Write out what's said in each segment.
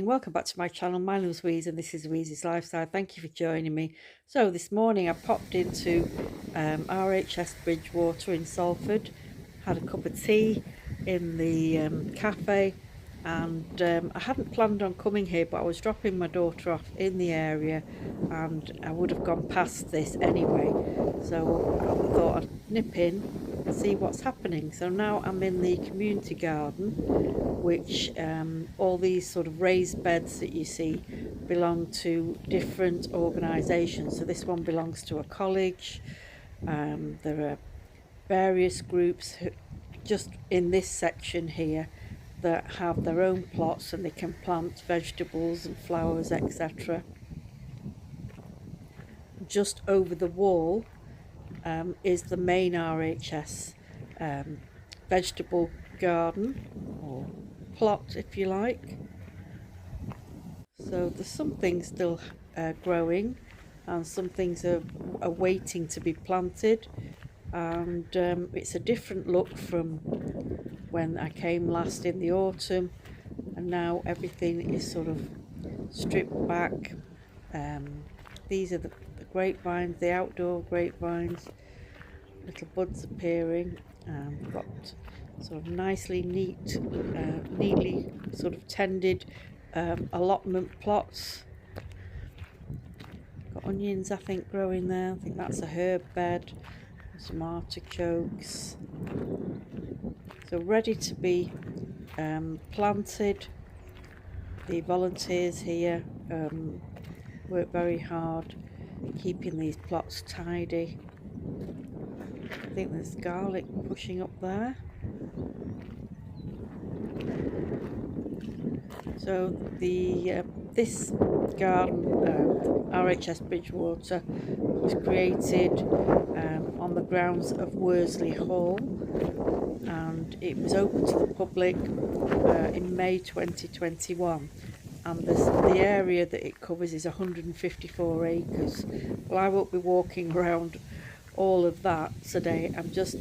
morning, welcome back to my channel. My name is Louise and this is Louise's Lifestyle. Thank you for joining me. So this morning I popped into RHS Bridgewater in Salford, had a cup of tea in the cafe, and I hadn't planned on coming here, but I was dropping my daughter off in the area and I would have gone past this anyway, so I thought I'd nip in and see what's happening. So now I'm in the community garden, which all these sort of raised beds that you see belong to different organisations. So this one belongs to a college. There are various groups just in this section here that have their own plots and they can plant vegetables and flowers, etc. Just over the wall is the main RHS vegetable garden, or plot if you like. So there's some things still growing and some things are waiting to be planted, and it's a different look from when I came last in the autumn, and now everything is sort of stripped back. These are the grapevines, the outdoor grapevines, little buds appearing. We've got sort of neatly sort of tended allotment plots. Got onions, I think, growing there. I think that's a herb bed. Some artichokes. So ready to be planted. The volunteers here work very hard keeping these plots tidy. I think there's garlic pushing up there. So the this garden, RHS Bridgewater, was created on the grounds of Worsley Hall, and it was open to the public in May 2021. And the area that it covers is 154 acres. Well, I won't be walking around all of that today. I'm just,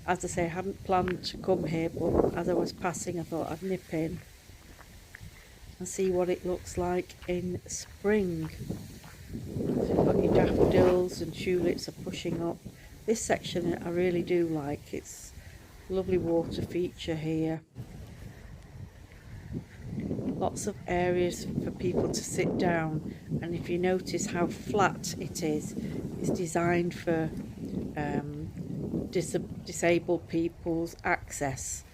as I say, I hadn't planned to come here, but as I was passing I thought I'd nip in and see what it looks like in spring. So you've got your daffodils and tulips are pushing up. This section I really do like. It's a lovely water feature here. Lots of areas for people to sit down, and if you notice how flat it is, it's designed for disabled people's access.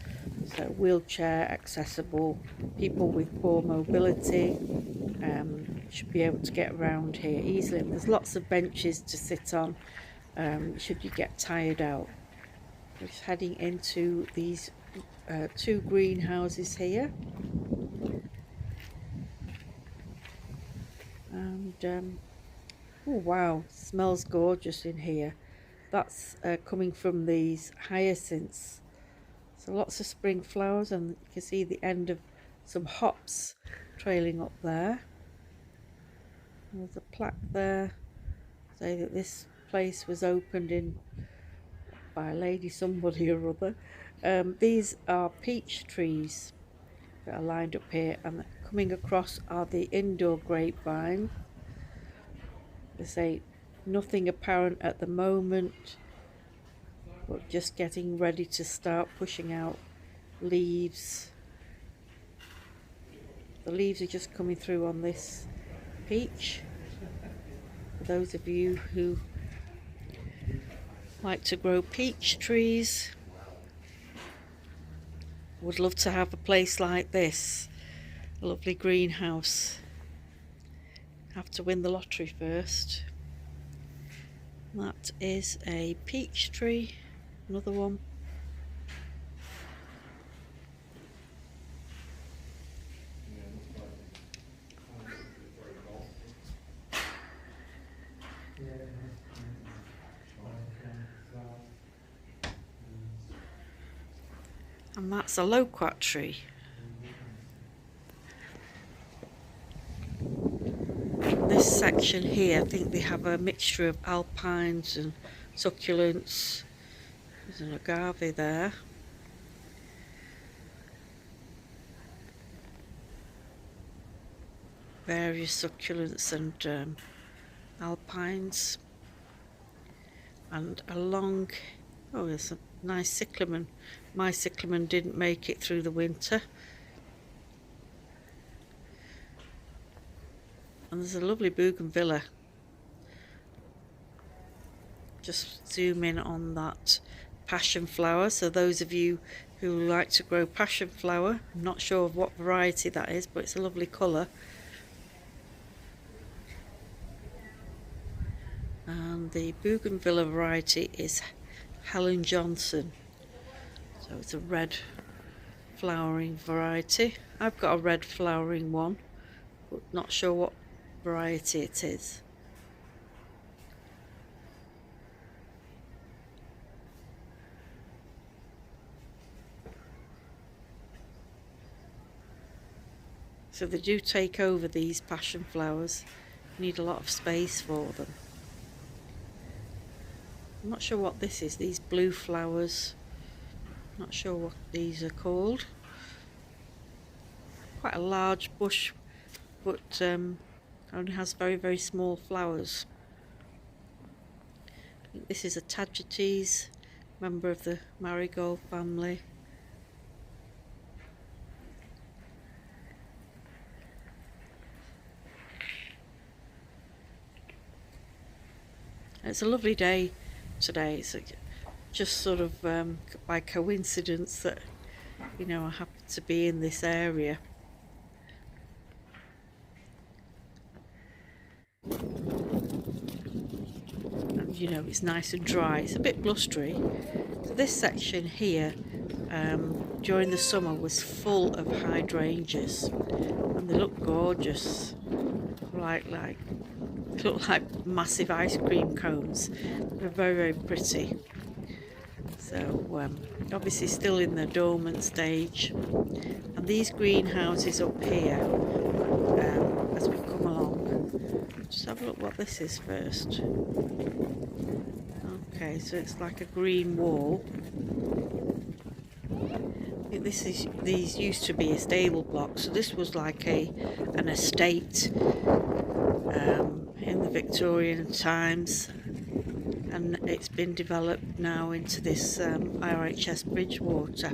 So wheelchair accessible, people with poor mobility should be able to get around here easily. And there's lots of benches to sit on should you get tired out. We're just heading into these two greenhouses here. And oh wow, smells gorgeous in here. That's coming from these hyacinths. So lots of spring flowers, and you can see the end of some hops trailing up there. There's a plaque there saying that this place was opened by a lady somebody or other. These are peach trees that are lined up here, and coming across are the indoor grapevine. They say nothing apparent at the moment, but just getting ready to start pushing out leaves. The leaves are just coming through on this peach. For those of you who like to grow peach trees, would love to have a place like this, a lovely greenhouse. Have to win the lottery first. That is a peach tree, another one. And that's a loquat tree. This section here, I think they have a mixture of alpines and succulents. There's an agave there. various succulents and alpines, and along, oh, there's a nice cyclamen. My cyclamen didn't make it through the winter. And there's a lovely bougainvillea. Just zoom in on that passion flower. So those of you who like to grow passion flower, I'm not sure of what variety that is, but it's a lovely colour. And the bougainvillea variety is Helen Johnson. So it's a red flowering variety. I've got a red flowering one, but not sure what variety it is. So they do take over, these passion flowers. You need a lot of space for them. I'm not sure what this is, these blue flowers. Not sure what these are called. Quite a large bush, but only has very, very small flowers. I think this is a Tagetes, member of the marigold family. It's a lovely day today. It's just sort of by coincidence that, you know, I happen to be in this area. And you know, it's nice and dry. It's a bit blustery. So this section here during the summer was full of hydrangeas, and they look gorgeous, they look like massive ice cream cones. They're very, very pretty. So obviously still in the dormant stage. And these greenhouses up here, as we come along, just have a look what this is first. Okay, so it's like a green wall. I think these used to be a stable block, so this was like an estate in the Victorian times, and it's been developed now into this RHS Bridgewater.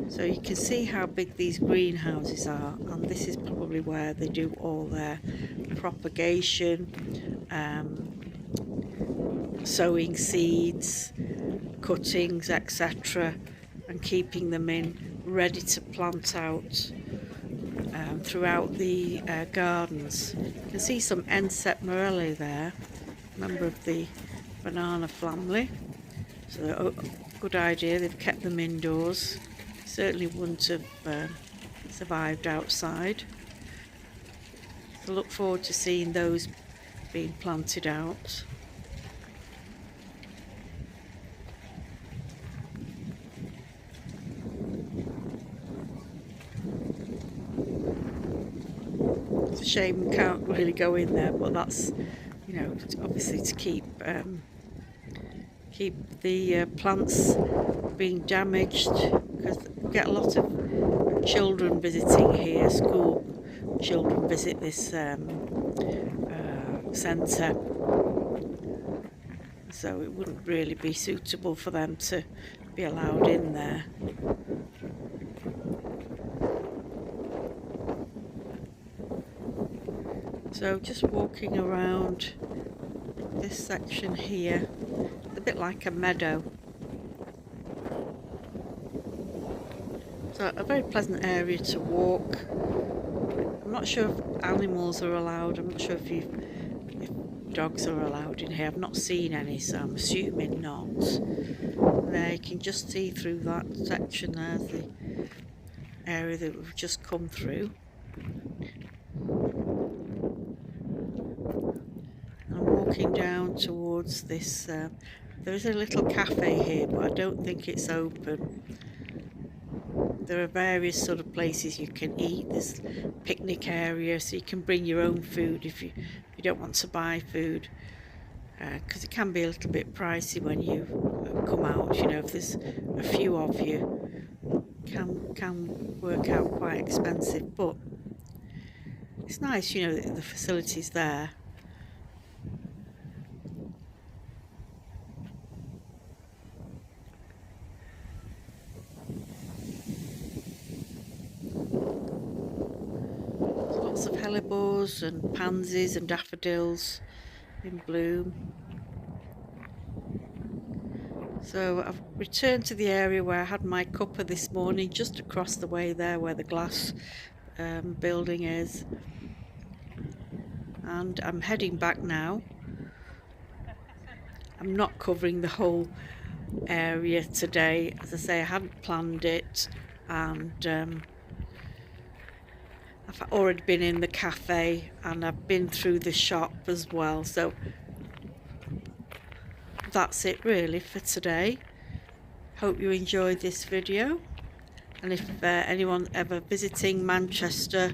So you can see how big these greenhouses are, and this is probably where they do all their propagation, sowing seeds, cuttings, etc., and keeping them in ready to plant out throughout the gardens. You can see some Enset morelli there, member of the banana family. So good idea, they've kept them indoors. Certainly wouldn't have survived outside. So look forward to seeing those being planted out. It's a shame we can't really go in there, but that's, you know, obviously to keep the plants being damaged, because we get a lot of children visiting here. School children visit this centre, so it wouldn't really be suitable for them to be allowed in there. So just walking around this section here, it's a bit like a meadow. So a very pleasant area to walk. I'm not sure if animals are allowed. I'm not sure if dogs are allowed in here. I've not seen any, so I'm assuming not. There you can just see through that section. There's the area that we've just come through. Walking down towards this, there is a little cafe here, but I don't think it's open. There are various sort of places you can eat. There's picnic area, so you can bring your own food if you don't want to buy food, because it can be a little bit pricey when you come out. You know, if there's a few of you, can work out quite expensive. But It's nice, you know, the facilities there. Lots of hellebores and pansies and daffodils in bloom. So I've returned to the area where I had my cuppa this morning, just across the way there where the glass building is, and I'm heading back now. I'm not covering the whole area today, as I say, I hadn't planned it, and I've already been in the cafe and I've been through the shop as well, so that's it really for today. Hope you enjoyed this video, and if anyone ever visiting Manchester,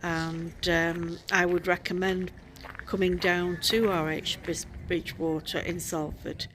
and I would recommend coming down to RHS Bridgewater in Salford.